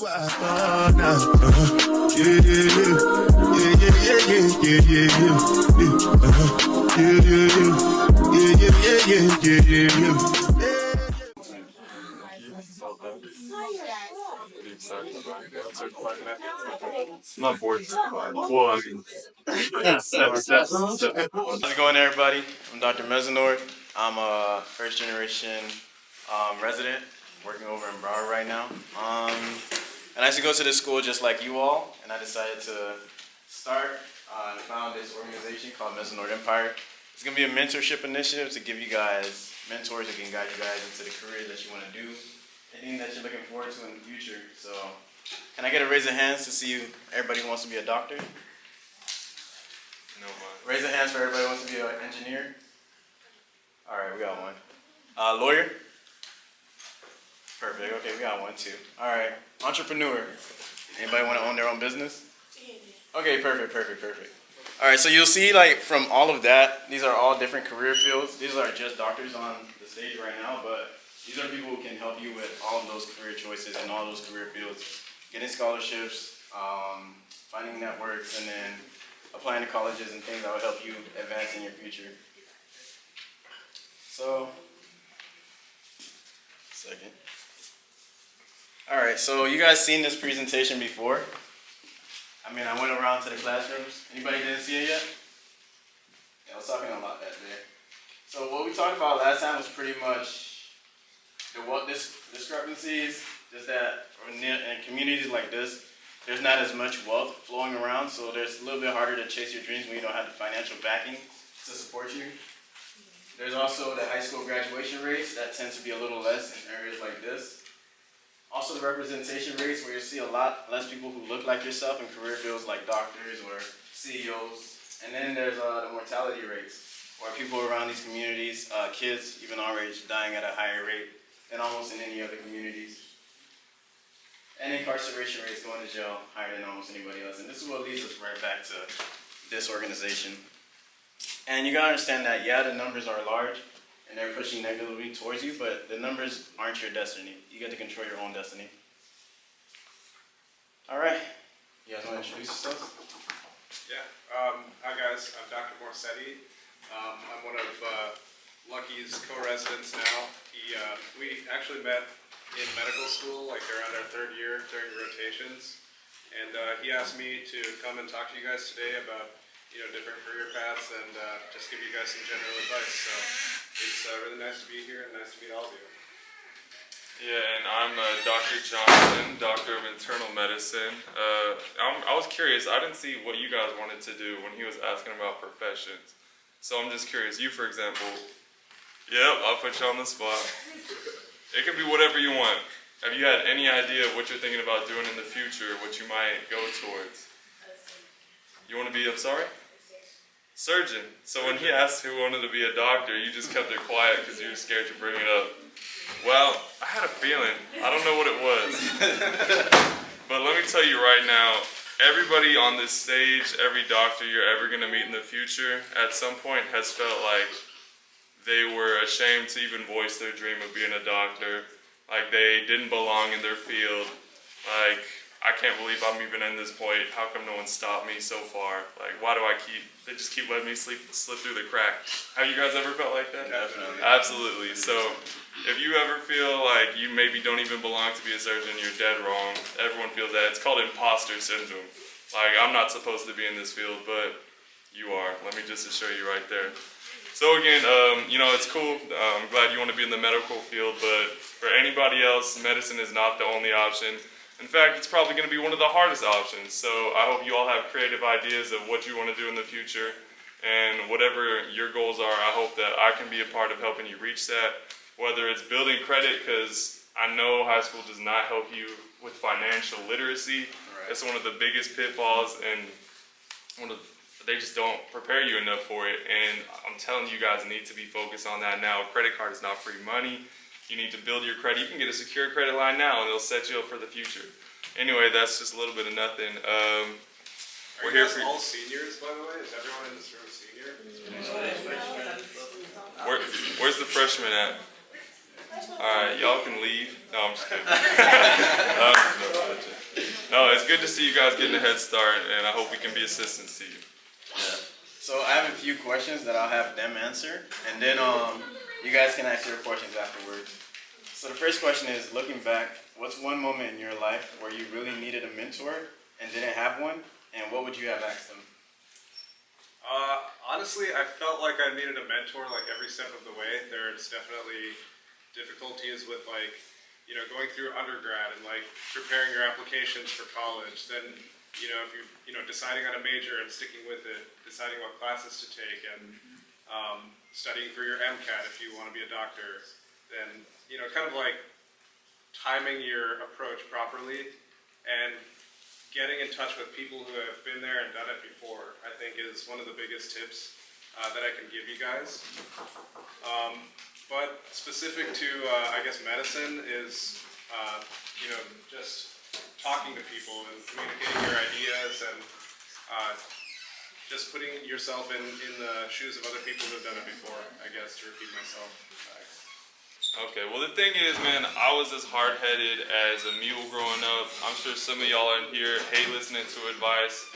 Not bored. Well, I mean, how's it going, everybody? I'm Dr. Mezinord. I'm a first generation resident working over in Broward right now. And I used to go to this school just like you all, and I decided to start and found this organization called Mezinord Empire. It's going to be a mentorship initiative to give you guys mentors that can guide you guys into the career that you want to do, anything that you're looking forward to in the future. So, can I get a raise of hands to see everybody who wants to be a doctor? No one. Raise of hands for everybody who wants to be an engineer. All right, we got one. Lawyer? Perfect. Okay, we got one too. All right. Entrepreneur. Anybody want to own their own business? Okay, perfect. All right, so you'll see, like, from all of that, these are all different career fields. These are just doctors on the stage right now, but these are people who can help you with all of those career choices and all those career fields. Getting scholarships, finding networks, and then applying to colleges and things that will help you advance in your future. So, second. All right, so you guys seen this presentation before? I mean, I went around to the classrooms. Anybody didn't see it yet? Yeah, I was talking a lot that day. So what we talked about last time was pretty much the wealth discrepancies, just that in communities like this, there's not as much wealth flowing around, so there's a little bit harder to chase your dreams when you don't have the financial backing to support you. There's also the high school graduation rates that tends to be a little less in areas like this. Also the representation rates, where you'll see a lot less people who look like yourself in career fields like doctors or CEOs. And then there's the mortality rates, where people around these communities, kids even our age, dying at a higher rate than almost in any other communities. And incarceration rates, going to jail higher than almost anybody else. And this is what leads us right back to this organization. And you gotta understand that, yeah, the numbers are large and they're pushing negatively towards you, but the numbers aren't your destiny. You get to control your own destiny. All right, you guys wanna introduce yourselves? Yeah, hi guys, I'm Dr. Morsetti. I'm one of Lucky's co-residents now. We actually met in medical school, like around our third year during rotations. And he asked me to come and talk to you guys today about, different career paths and just give you guys some general advice. So it's really nice to be here and nice to meet all of you. Yeah, and I'm Dr. Johnson, Doctor of Internal Medicine. I was curious, I didn't see what you guys wanted to do when he was asking about professions. So I'm just curious, you for example, yep, I'll put you on the spot. It can be whatever you want. Have you had any idea of what you're thinking about doing in the future, what you might go towards? You want to be, I'm sorry? Surgeon. So when he asked who wanted to be a doctor, you just kept it quiet because you were scared to bring it up. Well, I had a feeling. I don't know what it was. But let me tell you right now, everybody on this stage, every doctor you're ever going to meet in the future, at some point has felt like they were ashamed to even voice their dream of being a doctor. Like they didn't belong in their field. Like, I can't believe I'm even in this point. How come no one stopped me so far? Like, why do they just keep letting me slip through the crack. Have you guys ever felt like that? Definitely. Absolutely. So, if you ever feel like you maybe don't even belong to be a surgeon, you're dead wrong. Everyone feels that. It's called imposter syndrome. Like, I'm not supposed to be in this field, but you are. Let me just assure you right there. So again, it's cool. I'm glad you want to be in the medical field, but for anybody else, medicine is not the only option. In fact, it's probably going to be one of the hardest options. So I hope you all have creative ideas of what you want to do in the future. And whatever your goals are, I hope that I can be a part of helping you reach that. Whether it's building credit, because I know high school does not help you with financial literacy. Right. That's one of the biggest pitfalls, and they just don't prepare you enough for it. And I'm telling you guys need to be focused on that now. Credit card is not free money. You need to build your credit. You can get a secure credit line now, and it'll set you up for the future. Anyway, that's just a little bit of nothing. We're here for all seniors, by the way. Is everyone in this room a senior? Where's the freshman at? All right, y'all can leave. No, I'm just kidding. good to see you guys getting a head start, and I hope we can be assistants to you. Yeah. So I have a few questions that I'll have them answer, and then you guys can ask your questions afterwards. So the first question is, looking back, what's one moment in your life where you really needed a mentor and didn't have one, and what would you have asked them? Honestly, I felt like I needed a mentor like every step of the way. There's definitely difficulties with like, you know, going through undergrad and like preparing your applications for college. Then, you know, if you know, deciding on a major and sticking with it, deciding what classes to take, and studying for your MCAT if you want to be a doctor. Then, you know, kind of like timing your approach properly and getting in touch with people who have been there and done it before, I think is one of the biggest tips that I can give you guys. But specific to, I guess, medicine is, you know, just talking to people and communicating your ideas and just putting yourself in the shoes of other people who have done it before, I guess, to repeat myself. Okay, well the thing is, man, I was as hard-headed as a mule growing up. I'm sure some of y'all in here hate listening to advice.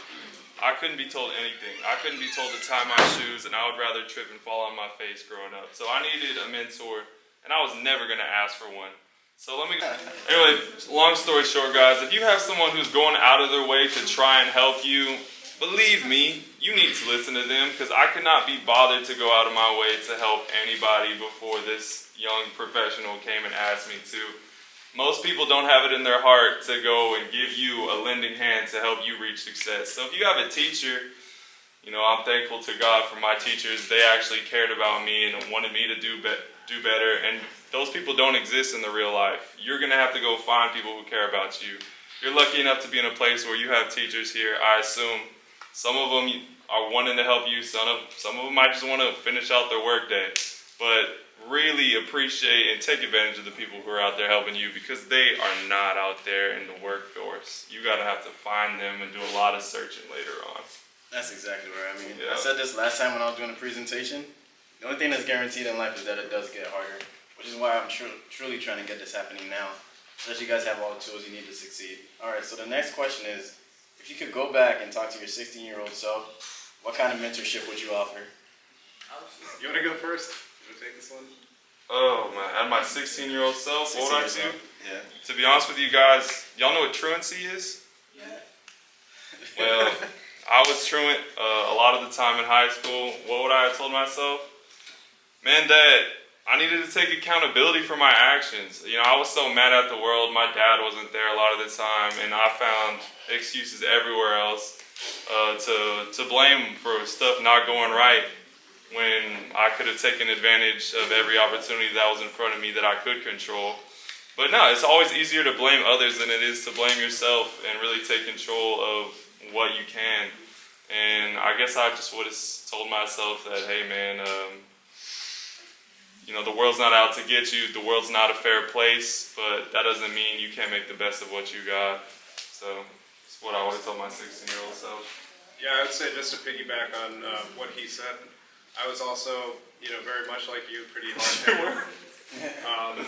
I couldn't be told anything. I couldn't be told to tie my shoes, and I would rather trip and fall on my face growing up. So I needed a mentor, and I was never going to ask for one. So anyway, long story short, guys, if you have someone who's going out of their way to try and help you, believe me, you need to listen to them, because I could not be bothered to go out of my way to help anybody before this young professional came and asked me to. Most people don't have it in their heart to go and give you a lending hand to help you reach success. So if you have a teacher, you know, I'm thankful to God for my teachers. They actually cared about me and wanted me to do better. And those people don't exist in the real life. You're going to have to go find people who care about you. You're lucky enough to be in a place where you have teachers here. I assume some of them are wanting to help you. Some of them might just want to finish out their workday. But really appreciate and take advantage of the people who are out there helping you, because they are not out there in the workforce. You gotta have to find them and do a lot of searching later on. That's exactly right. I mean, Yeah. I said this last time when I was doing a presentation. The only thing that's guaranteed in life is that it does get harder, which is why I'm truly trying to get this happening now, so that you guys have all the tools you need to succeed. All right, so the next question is, if you could go back and talk to your 16-year-old self, what kind of mentorship would you offer? You want to go first? You want to take this one? Oh man, at my 16-year-old self, what would I do? Yeah. To be honest with you guys, y'all know what truancy is? Yeah. Well, I was truant a lot of the time in high school. What would I have told myself? Man, Dad, I needed to take accountability for my actions. You know, I was so mad at the world. My dad wasn't there a lot of the time, and I found excuses everywhere else to blame for stuff not going right, when I could have taken advantage of every opportunity that was in front of me that I could control. But no, it's always easier to blame others than it is to blame yourself and really take control of what you can. And I guess I just would have told myself that, hey man, you know, the world's not out to get you. The world's not a fair place, but that doesn't mean you can't make the best of what you got. So that's what I would have told my 16-year-old self. Yeah, I would say, just to piggyback on what he said, I was also, you know, very much like you, pretty hard-headed.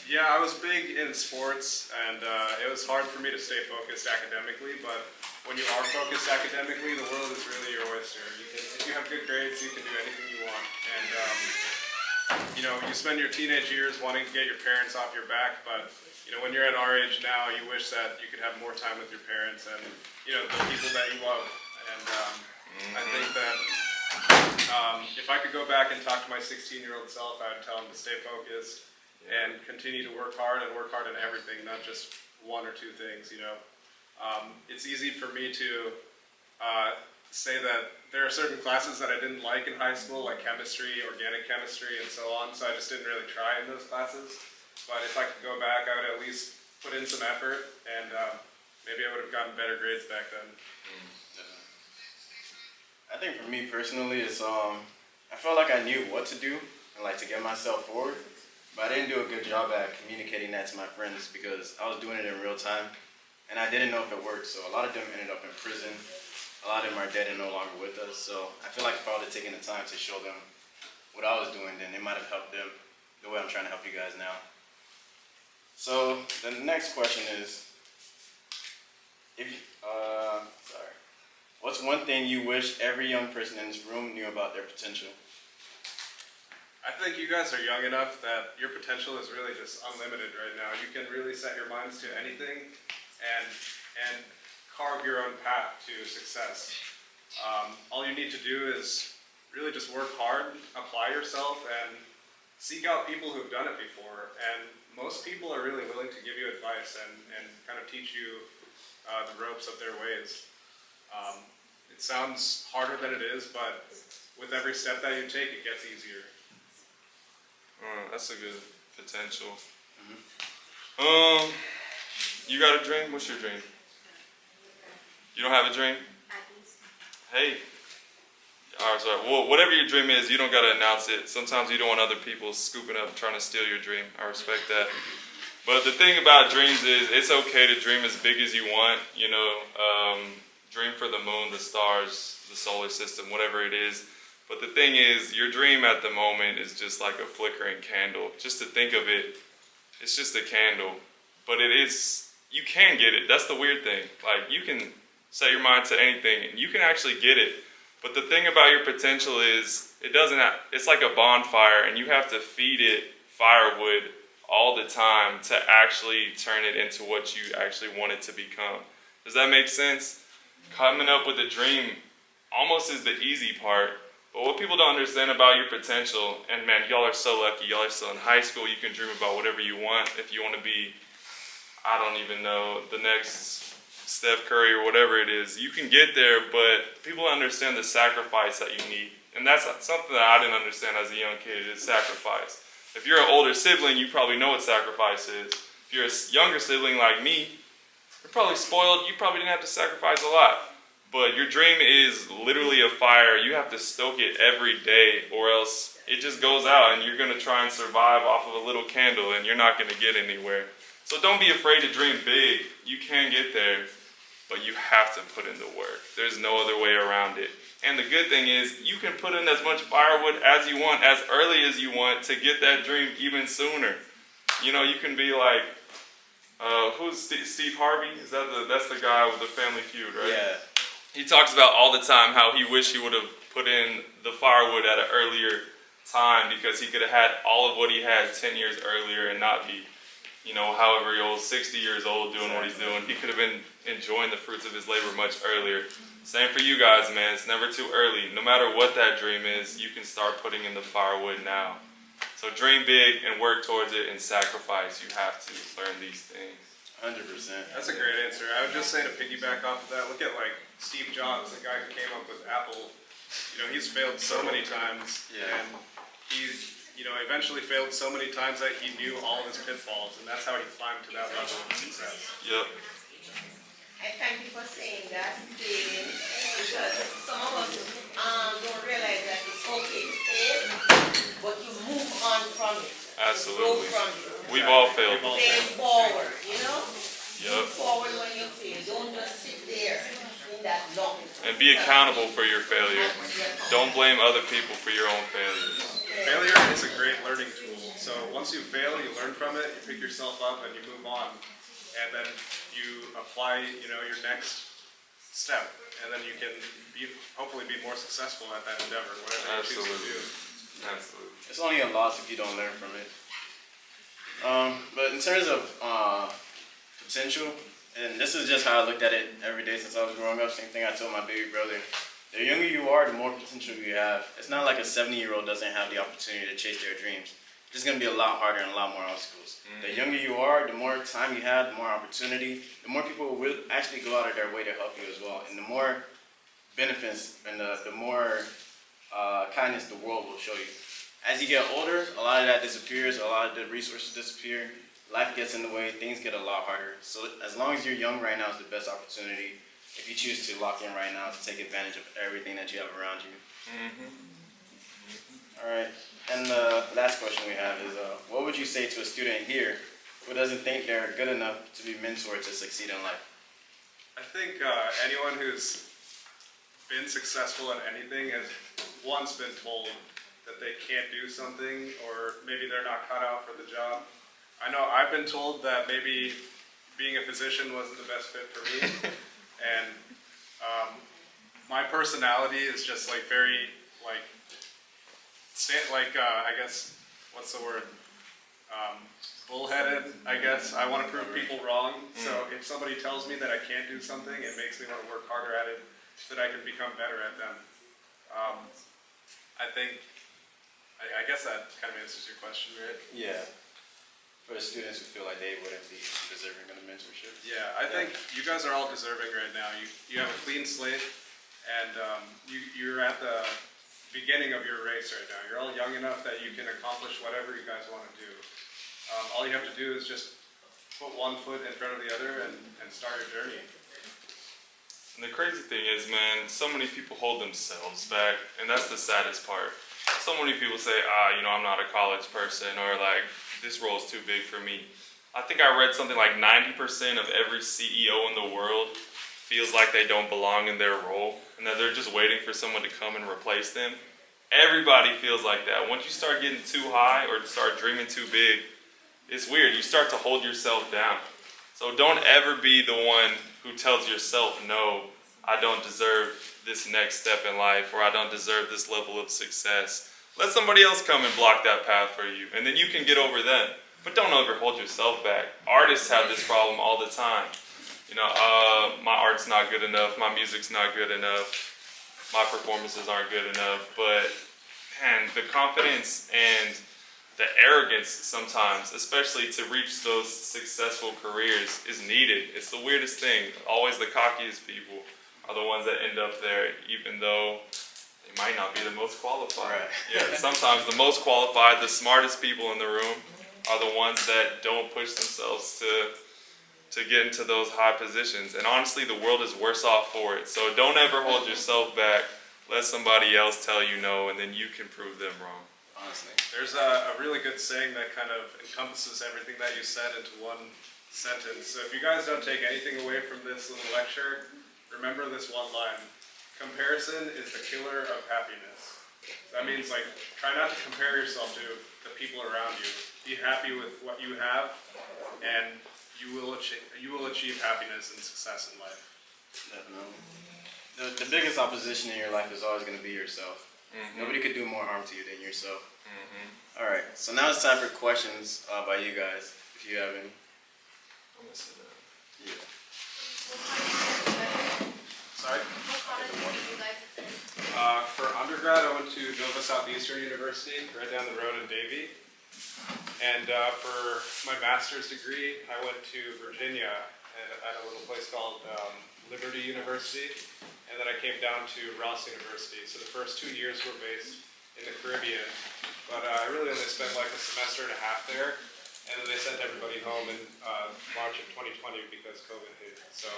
Yeah, I was big in sports, and it was hard for me to stay focused academically, but when you are focused academically, the world is really your oyster. If you have good grades, you can do anything you want. And, you know, you spend your teenage years wanting to get your parents off your back, but, you know, when you're at our age now, you wish that you could have more time with your parents and, you know, the people that you love. And I think that if I could go back and talk to my 16-year-old self, I would tell him to stay focused and continue to work hard in everything, not just one or two things, you know. It's easy for me to say that there are certain classes that I didn't like in high school, like chemistry, organic chemistry, and so on, so I just didn't really try in those classes. But if I could go back, I would at least put in some effort, and maybe I would have gotten better grades back then. I think for me personally, it's I felt like I knew what to do and like to get myself forward, but I didn't do a good job at communicating that to my friends because I was doing it in real time, and I didn't know if it worked. So a lot of them ended up in prison. A lot of them are dead and no longer with us. So I feel like if I would have taken the time to show them what I was doing, then it might have helped them the way I'm trying to help you guys now. So the next question is, what's one thing you wish every young person in this room knew about their potential? I think you guys are young enough that your potential is really just unlimited right now. You can really set your minds to anything and carve your own path to success. All you need to do is really just work hard, apply yourself, and seek out people who've done it before. And most people are really willing to give you advice and kind of teach you the ropes of their ways. It sounds harder than it is, but with every step that you take, it gets easier. That's a good potential. Mm-hmm. You got a dream? What's your dream? You don't have a dream? Hey. Alright, sorry. Well, whatever your dream is, you don't got to announce it. Sometimes you don't want other people scooping up trying to steal your dream. I respect that. But the thing about dreams is it's okay to dream as big as you want. You know, dream for the moon, the stars, the solar system, whatever it is. But the thing is, your dream at the moment is just like a flickering candle. Just to think of it, it's just a candle. But it is, you can get it. That's the weird thing. Like, you can set your mind to anything, and you can actually get it. But the thing about your potential is, it's like a bonfire, and you have to feed it firewood all the time to actually turn it into what you actually want it to become. Does that make sense? Coming up with a dream almost is the easy part. But what people don't understand about your potential, and man, y'all are so lucky, y'all are still in high school, you can dream about whatever you want. If you want to be, I don't even know, the next Steph Curry or whatever it is, you can get there, but people don't understand the sacrifice that you need. And that's something that I didn't understand as a young kid, is sacrifice. If you're an older sibling, you probably know what sacrifice is. If you're a younger sibling like me, you're probably spoiled, you probably didn't have to sacrifice a lot. But your dream is literally a fire. You have to stoke it every day, or else it just goes out and you're going to try and survive off of a little candle and you're not going to get anywhere. So don't be afraid to dream big. You can get there, but you have to put in the work. There's no other way around it. And the good thing is, you can put in as much firewood as you want, as early as you want, to get that dream even sooner. You know, you can be like, who's Steve Harvey? That's the guy with the Family Feud, right? Yeah. He talks about all the time how he wished he would have put in the firewood at an earlier time, because he could have had all of what he had 10 years earlier and not be, you know, however old, 60 years old doing what he's doing. He could have been enjoying the fruits of his labor much earlier. Same for you guys, man. It's never too early. No matter what that dream is, you can start putting in the firewood now. So dream big and work towards it and sacrifice. You have to learn these things. 100%. That's a great answer. I would just say, to piggyback off of that, look at like Steve Jobs, the guy who came up with Apple. You know, he's failed so many times, and he's, you know, eventually failed so many times that he knew all of his pitfalls, and that's how he climbed to that level of success. Yep. I thank you for saying that, David, because some of us don't realize that it's okay to fail, but you move on from it. Absolutely. You grow from it. We've all failed. Fail forward, you know? Yep. Move forward when you fail. Don't just sit there in that lump. And be accountable for your failure. Don't blame other people for your own failures. Failure is a great learning tool. So once you fail, you learn from it, you pick yourself up, and you move on. And then you apply, you know, your next step, and then you can hopefully be more successful at that endeavor, whatever you choose to do. Absolutely. It's only a loss if you don't learn from it. But in terms of potential, and this is just how I looked at it every day since I was growing up, same thing I told my baby brother. The younger you are, the more potential you have. It's not like a 70-year-old doesn't have the opportunity to chase their dreams. It's going to be a lot harder and a lot more obstacles. The younger you are, the more time you have, the more opportunity, the more people will actually go out of their way to help you as well. And the more benefits and the more kindness the world will show you. As you get older, a lot of that disappears, a lot of the resources disappear, life gets in the way, things get a lot harder. So as long as you're young right now is the best opportunity, if you choose to lock in right now, to take advantage of everything that you have around you. All right, and the last question we have is, what would you say to a student here who doesn't think they're good enough to be mentored to succeed in life? I think anyone who's been successful at anything has once been told that they can't do something, or maybe they're not cut out for the job. I know I've been told that maybe being a physician wasn't the best fit for me, and my personality is just like very like I guess what's the word? Bullheaded, I guess. I want to prove people wrong. So if somebody tells me that I can't do something, it makes me want to work harder at it so that I can become better at them. I guess that kind of answers your question, right? Yeah. For the students who feel like they wouldn't be deserving of the mentorship. Yeah, I think you guys are all deserving right now. You have a clean slate, and you're at the beginning of your race right now. You're all young enough that you can accomplish whatever you guys want to do. All you have to do is just put one foot in front of the other and start your journey. And the crazy thing is, man, so many people hold themselves back, and that's the saddest part. So many people say, I'm not a college person, or like, this role's too big for me. I think I read something like 90% of every CEO in the world feels like they don't belong in their role, and that they're just waiting for someone to come and replace them. Everybody feels like that. Once you start getting too high or start dreaming too big, it's weird. You start to hold yourself down. So don't ever be the one who tells yourself, no, I don't deserve this next step in life, or I don't deserve this level of success. Let somebody else come and block that path for you, and then you can get over them. But don't ever hold yourself back. Artists have this problem all the time. My art's not good enough, my music's not good enough, my performances aren't good enough. But man, the confidence and the arrogance sometimes, especially to reach those successful careers, is needed. It's the weirdest thing. Always the cockiest people are the ones that end up there, even though they might not be the most qualified. Right. Yeah, sometimes the most qualified, the smartest people in the room are the ones that don't push themselves to get into those high positions. And honestly, the world is worse off for it. So don't ever hold yourself back. Let somebody else tell you no, and then you can prove them wrong. Honestly. There's a really good saying that kind of encompasses everything that you said into one sentence. So if you guys don't take anything away from this little lecture, remember this one line. Comparison is the killer of happiness. That means try not to compare yourself to the people around you. Be happy with what you have, and you will achieve happiness and success in life. Definitely. The biggest opposition in your life is always going to be yourself. Mm-hmm. Nobody could do more harm to you than yourself. Mm-hmm. All right, so now it's time for questions by you guys, if you have any. I'm gonna sit down. Yeah. Sorry? What college did you guys attend? For undergrad, I went to Nova Southeastern University, right down the road in Davie. And for my master's degree, I went to Virginia at a little place called Liberty University. And then I came down to Ross University. So the first 2 years were based in the Caribbean. But I really only spent a semester and a half there. And then they sent everybody home in March of 2020 because COVID hit. So,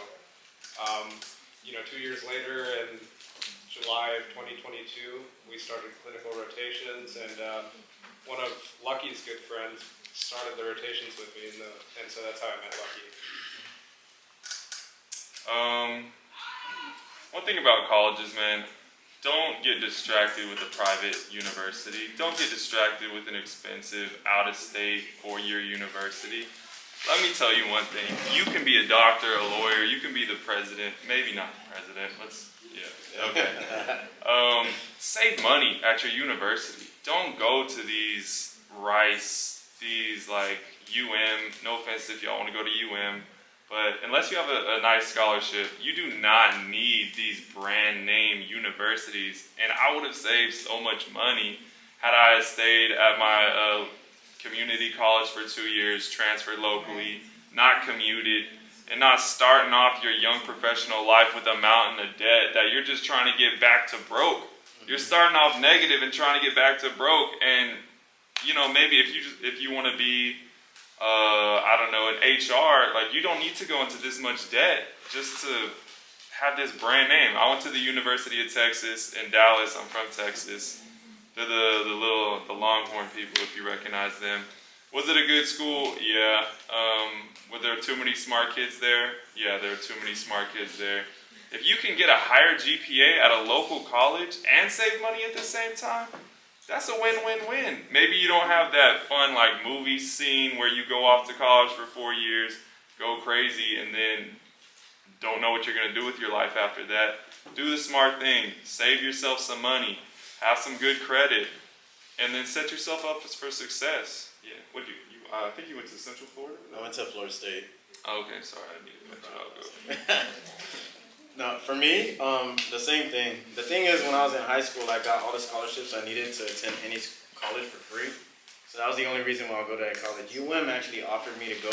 2 years later, in July of 2022, we started clinical rotations. And one of Lucky's good friends started the rotations with me. And so that's how I met Lucky. One thing about colleges, man, don't get distracted with a private university. Don't get distracted with an expensive, out-of-state, 4-year university. Let me tell you one thing. You can be a doctor, a lawyer, you can be the president. Maybe not the president. Okay. Save money at your university. Don't go to these no offense if y'all want to go to but unless you have a nice scholarship, you do not need these brand name universities. And I would have saved so much money had I stayed at my community college for 2 years, transferred locally, not commuted, and not starting off your young professional life with a mountain of debt that you're just trying to get back to broke. You're starting off negative and trying to get back to broke. And maybe if you want to be in HR, you don't need to go into this much debt just to have this brand name. I went to the University of Texas in Dallas. I'm from Texas. They're the Longhorn people, if you recognize them. Was it a good school? Yeah. Were there too many smart kids there? Yeah, there are too many smart kids there. If you can get a higher GPA at a local college and save money at the same time, that's a win-win-win. Maybe you don't have that fun movie scene where you go off to college for 4 years, go crazy, and then don't know what you're going to do with your life after that, do the smart thing. Save yourself some money. Have some good credit. And then set yourself up for success. Yeah. What do you I think you went to Central Florida? I went to Florida State. Oh, okay, sorry. I didn't mean to mention I'll go. No, for me, the same thing. The thing is, when I was in high school, I got all the scholarships I needed to attend any college for free. So that was the only reason why I'll go to that college. UM actually offered me to go,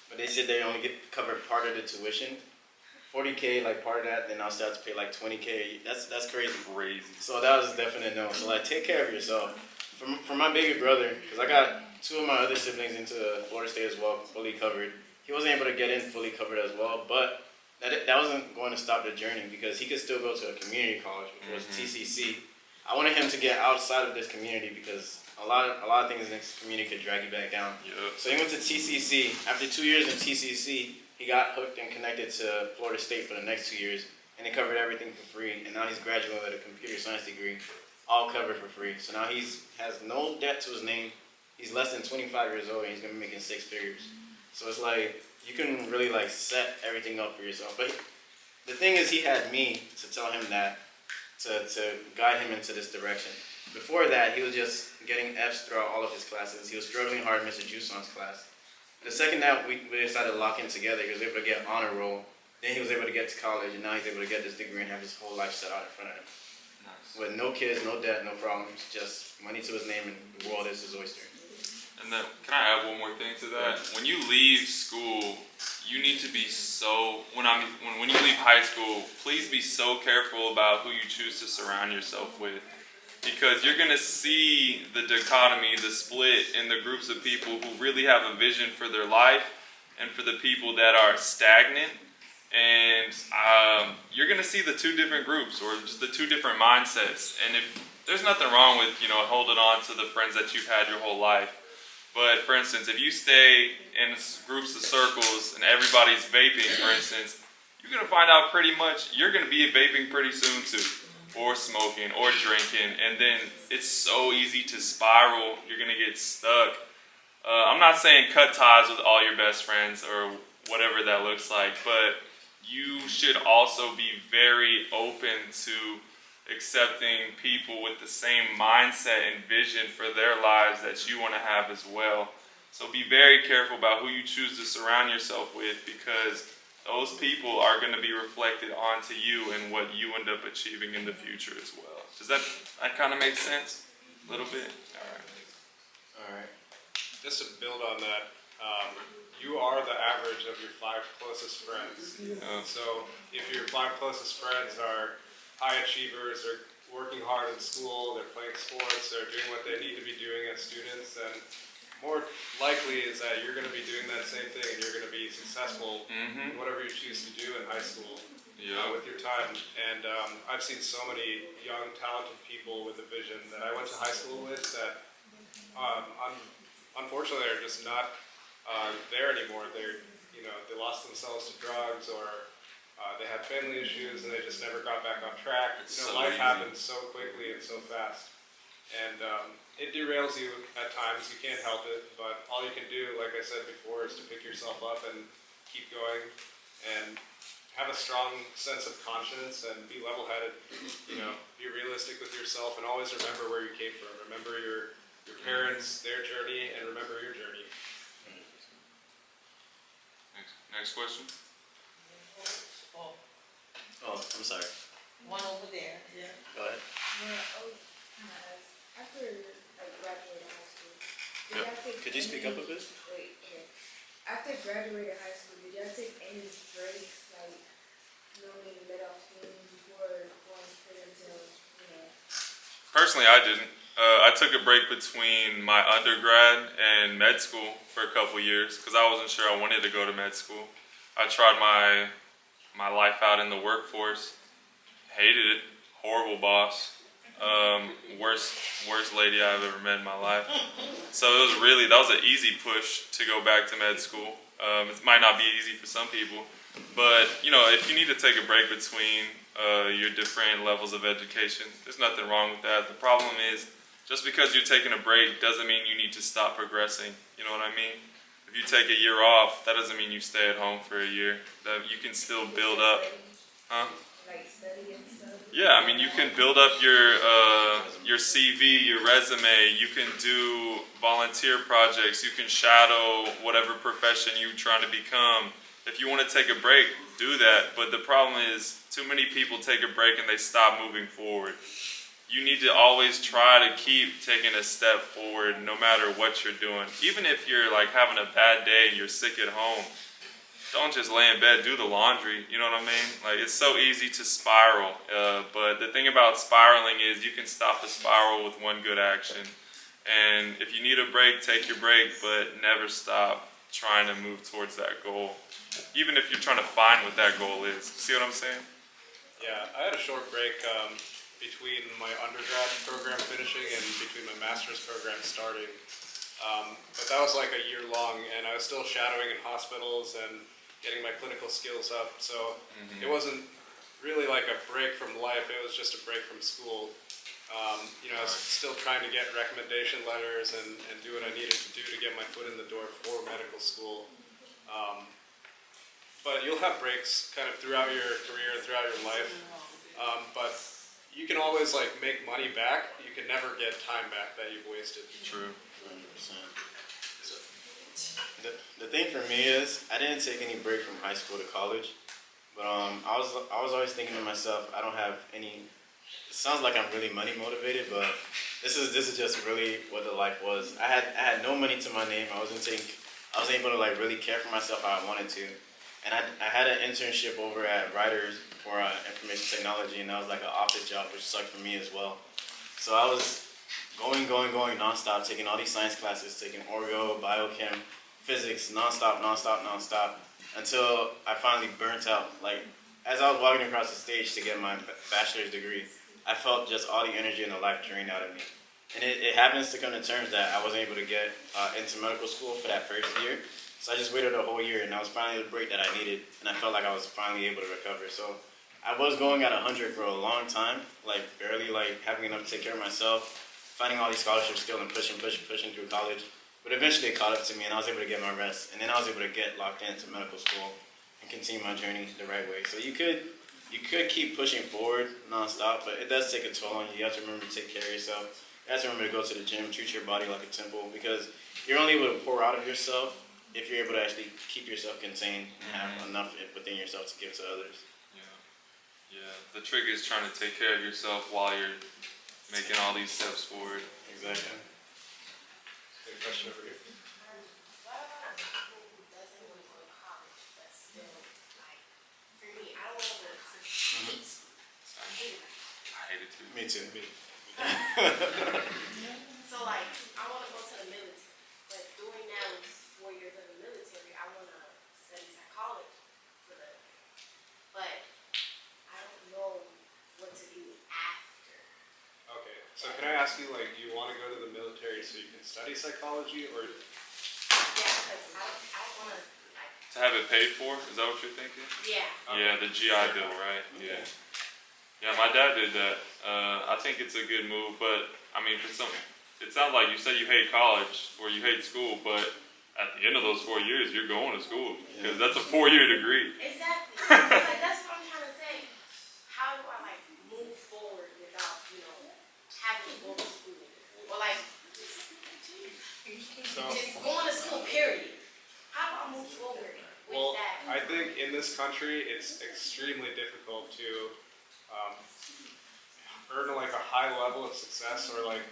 but they said they only get covered part of the tuition. $40K, like part of that, then I'll start to pay like $20K. That's crazy. So that was a definite no. So like, take care of yourself. For my baby brother, because I got 2 of my other siblings into Florida State as well, fully covered. He wasn't able to get in fully covered as well, but that wasn't going to stop the journey because he could still go to a community college, which was TCC. I wanted him to get outside of this community because a lot of things in this community could drag you back down. Yep. So he went to TCC. After 2 years in TCC, he got hooked and connected to Florida State for the next 2 years, and they covered everything for free. And now he's graduating with a computer science degree, all covered for free. So now has no debt to his name. He's less than 25 years old, and he's gonna be making 6 figures. So it's like you can really like set everything up for yourself. But the thing is, he had me to tell him that, to guide him into this direction. Before that, he was just getting F's throughout all of his classes. He was struggling hard in Mr. Juson's class. The second that we decided to lock in together, he was able to get honor roll. Then he was able to get to college, and now he's able to get this degree and have his whole life set out in front of him. Nice. With no kids, no debt, no problems, just money to his name, and the world is his oyster. And then, can I add one more thing to that? When you leave school, you need to be so. When you leave high school, please be so careful about who you choose to surround yourself with, because you're gonna see the dichotomy, the split in the groups of people who really have a vision for their life, and for the people that are stagnant. And you're gonna see the 2 different groups, or just the 2 different mindsets. And if there's nothing wrong with holding on to the friends that you've had your whole life. But for instance, if you stay in groups of circles and everybody's vaping, for instance, you're going to find out pretty much you're going to be vaping pretty soon too, or smoking, or drinking, and then it's so easy to spiral. You're going to get stuck. I'm not saying cut ties with all your best friends or whatever that looks like, but you should also be very open to accepting people with the same mindset and vision for their lives that you want to have as well. So be very careful about who you choose to surround yourself with, because those people are going to be reflected onto you and what you end up achieving in the future as well. Does that kind of make sense? A little bit? All right. Just to build on that, you are the average of your 5 closest friends. So if your 5 closest friends are high achievers, they're working hard in school, they're playing sports, they're doing what they need to be doing as students, then more likely is that you're going to be doing that same thing and you're going to be successful in whatever you choose to do in high school with your time. And I've seen so many young, talented people with a vision that I went to high school with that unfortunately are just not there anymore. They lost themselves to drugs, or they had family issues and they just never got back on track. Life happens so quickly and so fast. And it derails you at times. You can't help it. But all you can do, like I said before, is to pick yourself up and keep going and have a strong sense of conscience and be level-headed. Be realistic with yourself and always remember where you came from. Remember your parents, their journey, and remember your journey. Next question. Oh, I'm sorry. One over there. Yeah. Go ahead. After graduating high school, did y'all take Could you speak up a bit? Wait, okay. After graduating high school, did y'all take any breaks, like maybe let off steam before going straight into Personally, I didn't. I took a break between my undergrad and med school for a couple years because I wasn't sure I wanted to go to med school. I tried my life out in the workforce. Hated it. Horrible boss. Worst lady I've ever met in my life. So that was an easy push to go back to med school. It might not be easy for some people, but if you need to take a break between your different levels of education, there's nothing wrong with that. The problem is, just because you're taking a break doesn't mean you need to stop progressing. You know what I mean? If if you take a year off, that doesn't mean you stay at home for a year. That you can still build up, huh? Like study and stuff. Yeah, I mean, you can build up your CV, your resume. You can do volunteer projects. You can shadow whatever profession you're trying to become. If you want to take a break, do that. But the problem is, too many people take a break and they stop moving forward. You need to always try to keep taking a step forward, no matter what you're doing. Even if you're like having a bad day and you're sick at home, don't just lay in bed, do the laundry, you know what I mean? Like, it's so easy to spiral, but the thing about spiraling is you can stop the spiral with one good action. And if you need a break, take your break, but never stop trying to move towards that goal. Even if you're trying to find what that goal is. See what I'm saying? Yeah, I had a short break between my undergrad program finishing and between my master's program starting. But that was like a year long, and I was still shadowing in hospitals and getting my clinical skills up. So it wasn't really like a break from life, it was just a break from school. I was still trying to get recommendation letters and do what I needed to do to get my foot in the door for medical school. But you'll have breaks kind of throughout your career, throughout your life. But you can always like make money back. You can never get time back that you've wasted. True. 100%. The thing for me is, I didn't take any break from high school to college, but I was always thinking to myself, I don't have any. It sounds like I'm really money motivated, but this is just really what the life was. I had no money to my name. I was able to like really care for myself how I wanted to, and I had an internship over at Writers for information technology, and that was like an office job, which sucked for me as well. So I was going nonstop, taking all these science classes, taking orgo, biochem, physics, nonstop, until I finally burnt out. Like, as I was walking across the stage to get my bachelor's degree, I felt just all the energy and the life drained out of me. And it happens to come to terms that I wasn't able to get into medical school for that first year. So I just waited a whole year, and that was finally the break that I needed, and I felt like I was finally able to recover. So I was going at 100 for a long time, like barely like having enough to take care of myself, finding all these scholarships still and pushing through college. But eventually it caught up to me, and I was able to get my rest, and then I was able to get locked into medical school and continue my journey the right way. So you could keep pushing forward nonstop, but it does take a toll on you. You have to remember to take care of yourself. You have to remember to go to the gym, treat your body like a temple, because you're only able to pour out of yourself if you're able to actually keep yourself contained and have enough within yourself to give to others. Yeah. The trick is trying to take care of yourself while you're making all these steps forward. Exactly. Good question over here. What about people who doesn't want to go to college, but still, like, for me, I don't want to go to college. I hate it. I hate it too. Me too. So, like, I want to go to the military, but doing now 4 years of the military, I want to study psychology for the, but I don't know what to do after. Okay, so can I ask you, like, do you want to go to the military so you can study psychology, or? Yeah, because I want to, like, To have it paid for? Is that what you're thinking? yeah. Yeah, the GI Bill, right? Yeah. Yeah, my dad did that. I think it's a good move, but I mean, for some, it sounds like you said you hate college or you hate school, but at the end of those 4 years, you're going to school because that's a 4-year degree. Exactly. Like, that's what I'm trying to say. How do I, like, move forward without, having to go to school? Or, like, just going to school, period. How do I move forward with Well, that? I think in this country, it's extremely difficult to earn like a high level of success, or like,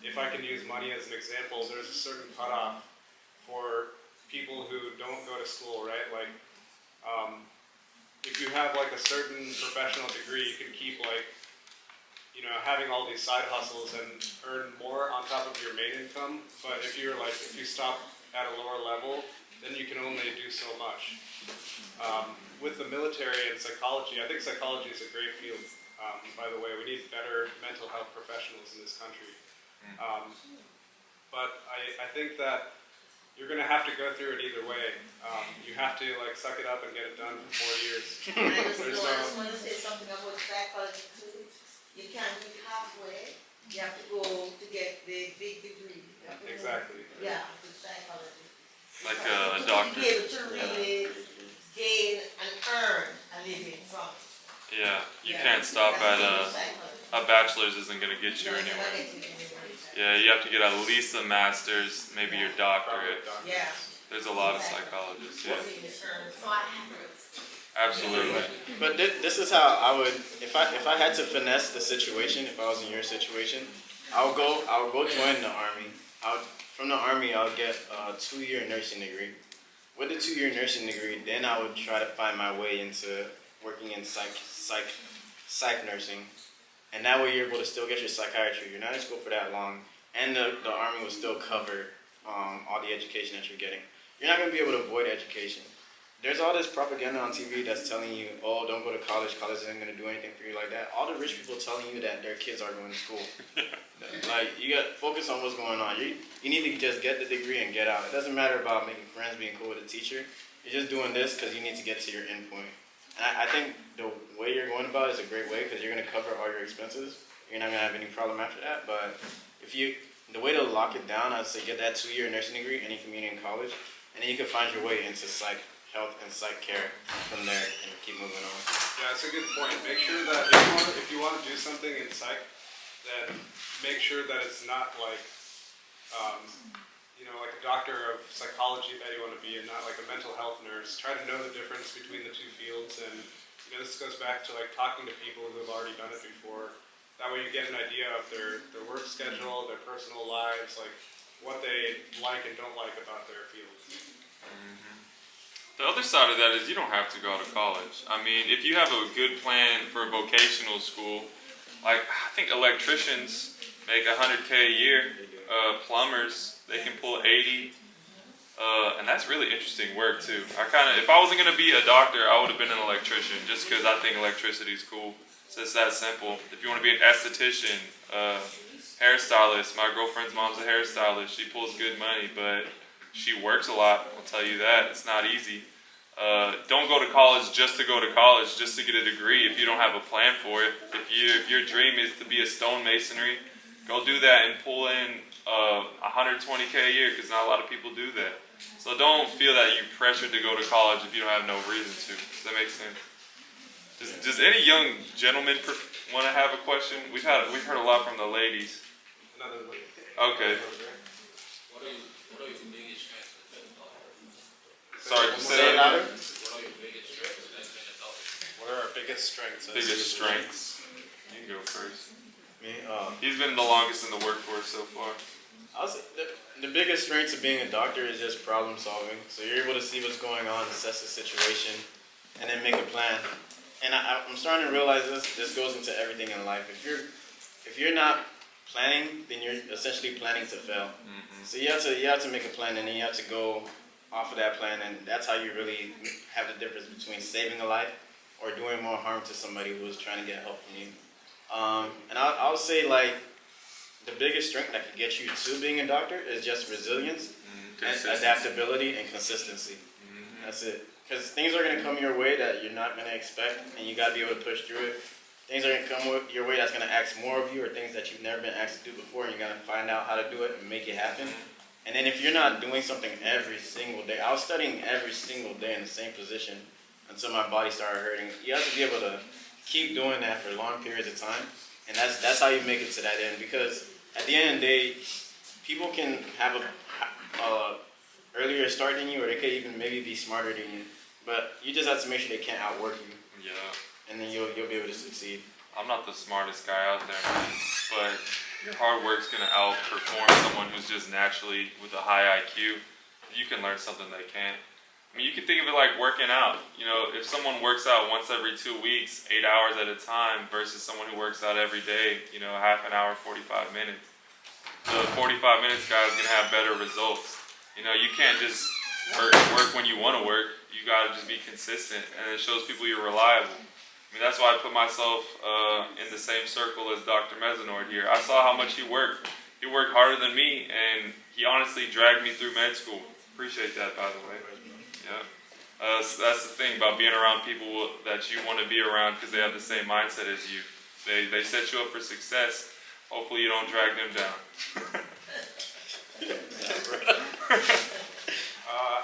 if I can use money as an example, there's a certain cutoff for people who don't go to school, right? Like, if you have like a certain professional degree, you can keep like, having all these side hustles and earn more on top of your main income. But if you stop at a lower level, then you can only do so much. With the military and psychology, I think psychology is a great field. By the way, we need better mental health professionals in this country. But I think that you're going to have to go through it either way. You have to like suck it up and get it done for 4 years. I just want to say something about psychology too. You can't do it halfway. You have to go to get the big degree. Exactly. Yeah, with psychology. Like to doctor. be able to really gain and earn a living from it. Yeah, you Yeah. can't stop That's at the psychology. a bachelor's isn't going to get you No, anywhere. never get you anywhere. Yeah, you have to get at least a master's, maybe your doctorate. Yeah. There's a lot of psychologists. Yeah, So I have absolutely. But this is how I would, if I had to finesse the situation, if I was in your situation, I'll go join the army. From the army, I'll get a 2-year nursing degree. With the 2-year nursing degree, then I would try to find my way into working in psych nursing. And that way you're able to still get your psychiatry. You're not in school for that long. And the army will still cover all the education that you're getting. You're not going to be able to avoid education. There's all this propaganda on TV that's telling you, oh, don't go to college. College isn't going to do anything for you like that. All the rich people telling you that their kids are going to school. Like, you got to focus on what's going on. You need to just get the degree and get out. It doesn't matter about making friends, being cool with a teacher. You're just doing this because you need to get to your end point. And I think the way you're going about it is a great way because you're going to cover all your expenses. You're not going to have any problem after that. But the way to lock it down, I'd say get that 2-year nursing degree, any community college, and then you can find your way into psych health and psych care from there and keep moving on. Yeah, that's a good point. Make sure that if you want to do something in psych, then make sure that it's not like, like a doctor of psychology that you want to be and not like a mental health nurse. Try to know the difference between the two fields, and this goes back to like talking to people who have already done it before. That way you get an idea of their work schedule, their personal lives, like what they like and don't like about their fields. The other side of that is you don't have to go to college. I mean, if you have a good plan for a vocational school, like I think electricians make $100K a year, plumbers, they can pull 80, and that's really interesting work too. If I wasn't gonna be a doctor, I would have been an electrician just because I think electricity is cool. It's just that simple. If you want to be an esthetician, hairstylist, my girlfriend's mom's a hairstylist. She pulls good money, but she works a lot. I'll tell you that. It's not easy. Don't go to college just to go to college, just to get a degree if you don't have a plan for it. If your dream is to be a stonemasonry, go do that and pull in $120K a year because not a lot of people do that. So don't feel that you're pressured to go to college if you don't have no reason to. Does that make sense? Does any young gentleman want to have a question? We've heard a lot from the ladies. Another way. Okay. What are your biggest strengths as an adult? Sorry, just say Say it that louder. again. What are your biggest strengths as an adult? What are our biggest strengths? Biggest strengths. You can go first. Me, He's been the longest in the workforce so far. I'll say the biggest strengths of being a doctor is just problem solving. So you're able to see what's going on, assess the situation, and then make a plan. And I'm starting to realize this goes into everything in life. If you're not planning, then you're essentially planning to fail. Mm-hmm. So you have to make a plan, and then you have to go off of that plan, and that's how you really have the difference between saving a life or doing more harm to somebody who is trying to get help from you. And I'll say like the biggest strength that could get you to being a doctor is just resilience, and adaptability, and consistency. Mm-hmm. That's it. Because things are going to come your way that you're not going to expect, and you got to be able to push through it. Things are going to come your way that's going to ask more of you, or things that you've never been asked to do before, and you got to find out how to do it and make it happen. And then if you're not doing something every single day, I was studying every single day in the same position until my body started hurting. You have to be able to keep doing that for long periods of time, and that's how you make it to that end. Because at the end of the day, people can have a earlier start than you, or they could even maybe be smarter than you. But you just have to make sure they can't outwork you. Yeah. And then you'll be able to succeed. I'm not the smartest guy out there, man, but your hard work's gonna outperform someone who's just naturally with a high IQ. You can learn something they can't. I mean, you can think of it like working out. You know, if someone works out once every 2 weeks, 8 hours at a time, versus someone who works out every day, half an hour, 45 minutes. The 45 minutes guy is gonna have better results. You can't just work when you want to work. You gotta just be consistent, and it shows people you're reliable. I mean, that's why I put myself in the same circle as Dr. Mezinord here. I saw how much he worked. He worked harder than me, and he honestly dragged me through med school. Appreciate that, by the way. Yeah. So that's the thing about being around people that you want to be around because they have the same mindset as you. They set you up for success. Hopefully you don't drag them down.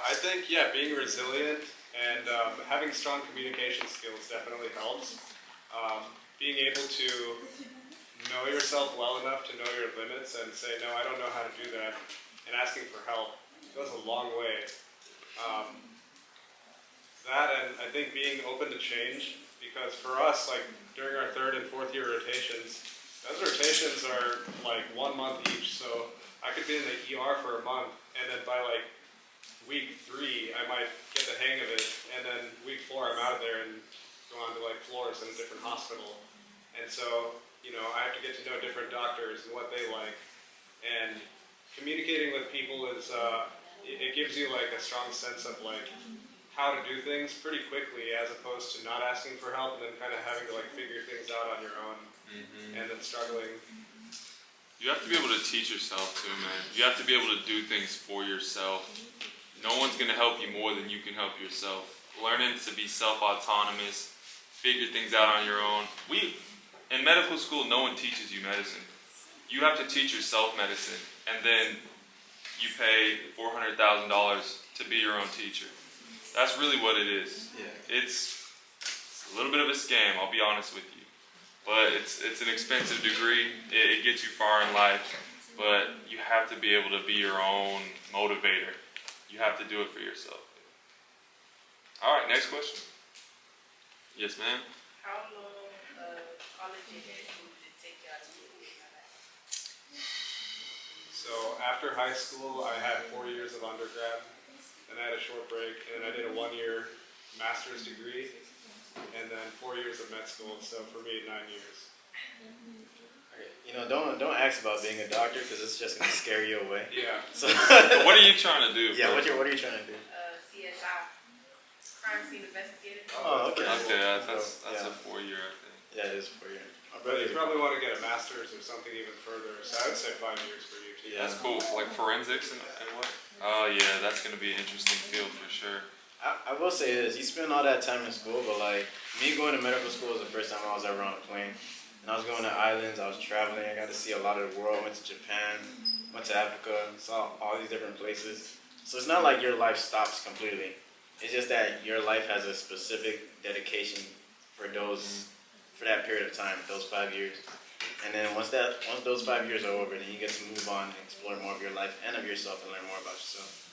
I think, yeah, being resilient and having strong communication skills definitely helps. Being able to know yourself well enough to know your limits and say, no, I don't know how to do that, and asking for help goes a long way. That, and I think being open to change, because for us, like during our 3rd and 4th year rotations, those rotations are like 1 month each, so I could be in the ER for a month, and then by like week 3, I might get the hang of it, and then week 4, I'm out of there and go on to like floors in a different hospital. And so, you know, I have to get to know different doctors and what they like, and communicating with people is, it gives you like a strong sense of like how to do things pretty quickly, as opposed to not asking for help and then kind of having to like figure things out on your own, and then struggling. You have to be able to teach yourself too, man. You have to be able to do things for yourself. No one's going to help you more than you can help yourself. Learning to be self-autonomous, figure things out on your own. In medical school, no one teaches you medicine. You have to teach yourself medicine, and then you pay $400,000 to be your own teacher. That's really what it is. Yeah. It's a little bit of a scam, I'll be honest with you. But it's an expensive degree. It gets you far in life. But you have to be able to be your own motivator. You have to do it for yourself. All right, next question. Yes, ma'am? How long college and high school did it take y'all to get where y'all at? So after high school, I had 4 years of undergrad, then I had a short break, and then I did a 1-year master's degree, and then 4 years of med school. So for me, 9 years. Okay, you know, don't ask about being a doctor, because it's just gonna scare you away. Yeah. So So what are you trying to do? yeah, what are you trying to do? CSI, crime scene investigator. Oh, okay. Okay, that's Yeah. a 4-year, I think. Yeah, it is 4 years. My But you brother. probably want to get a master's or something even further. So I would say 5 years for you too. Yeah. That's cool. Like forensics and what? Oh yeah, that's gonna be an interesting field for sure. I will say this: you spend all that time in school, but like me going to medical school was the first time I was ever on a plane, and I was going to islands. I was traveling. I got to see a lot of the world. Went to Japan, went to Africa, saw all these different places. So it's not like your life stops completely. It's just that your life has a specific dedication for that period of time, those 5 years. And then once those 5 years are over, then you get to move on and explore more of your life and of yourself and learn more about yourself.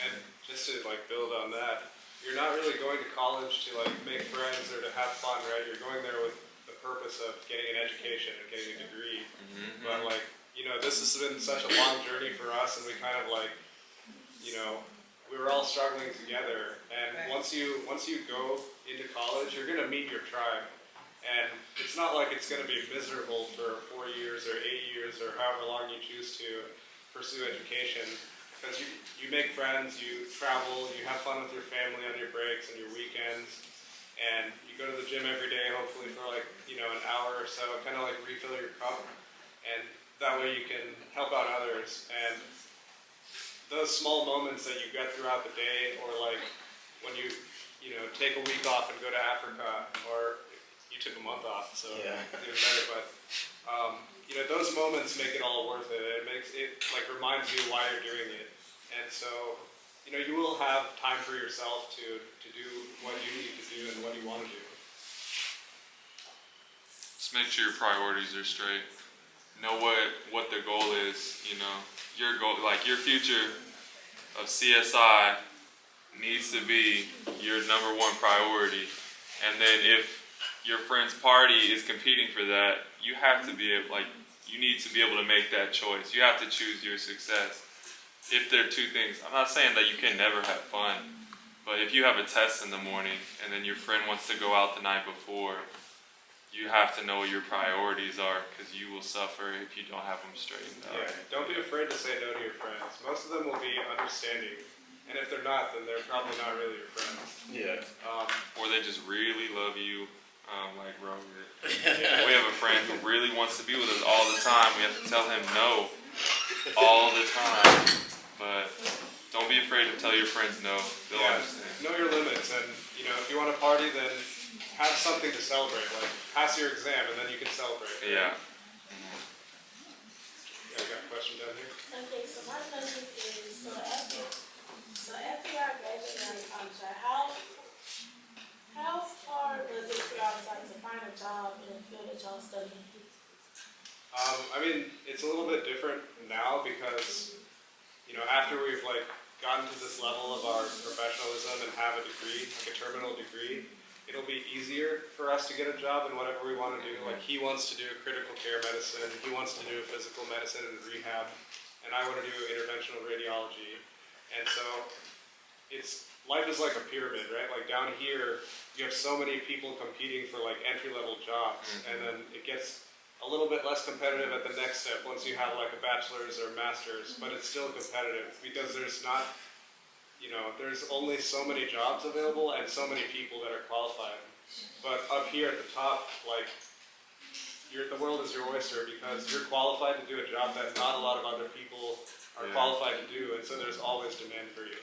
And just to like build on that, you're not really going to college to like make friends or to have fun, right? You're going there with the purpose of getting an education and getting a degree. But like, you know, this has been such a long journey for us, and we kind of like, you know, we were all struggling together. And once you go into college, you're gonna meet your tribe. And it's not like it's going to be miserable for 4 years or 8 years or however long you choose to pursue education, because you make friends, you travel, you have fun with your family on your breaks and your weekends, and you go to the gym every day, hopefully for like, you know, an hour or so, kind of like refill your cup, and that way you can help out others. And those small moments that you get throughout the day, or like when you know, take a week off and go to Africa, or you took a month off, so Yeah. even better. But you know, those moments make it all worth it. It like reminds you why you're doing it, and so you know, you will have time for yourself to do what you need to do and what you want to do. Just make sure your priorities are straight. Know what the goal is. You know, your goal, like your future of CSI, needs to be your number one priority. And then if your friend's party is competing for that, you have to be able, like, you need to be able to make that choice. You have to choose your success. If there are two things, I'm not saying that you can never have fun, but if you have a test in the morning and then your friend wants to go out the night before, you have to know what your priorities are, because you will suffer if you don't have them straightened out. Yeah. Don't be afraid to say no to your friends. Most of them will be understanding, and if they're not, then they're probably not really your friends. Yeah. Or they just really love you, like Robert. We have a friend who really wants to be with us all the time. We have to tell him no all the time. But don't be afraid to tell your friends no. They'll understand. Know your limits, and you know, if you want to party, then have something to celebrate. Like pass your exam, and then you can celebrate. Yeah. I got a question down here. Okay, so my question is, so So after y'all graduate out of college, how hard was it for y'all to find a job in the field that y'all studying? I mean, it's a little bit different now because, you know, after we've like gotten to this level of our professionalism and have a degree, like a terminal degree, it'll be easier for us to get a job in whatever we want to do. Like he wants to do critical care medicine, he wants to do physical medicine and rehab, and I want to do interventional radiology. And so life is like a pyramid, right? Like down here, you have so many people competing for like entry-level jobs, and then it gets a little bit less competitive at the next step once you have like a bachelor's or master's, but it's still competitive because there's not, you know, there's only so many jobs available and so many people that are qualified. But up here at the top, like, the world is your oyster because you're qualified to do a job that not a lot of other people are qualified to do, and so there's always demand for you.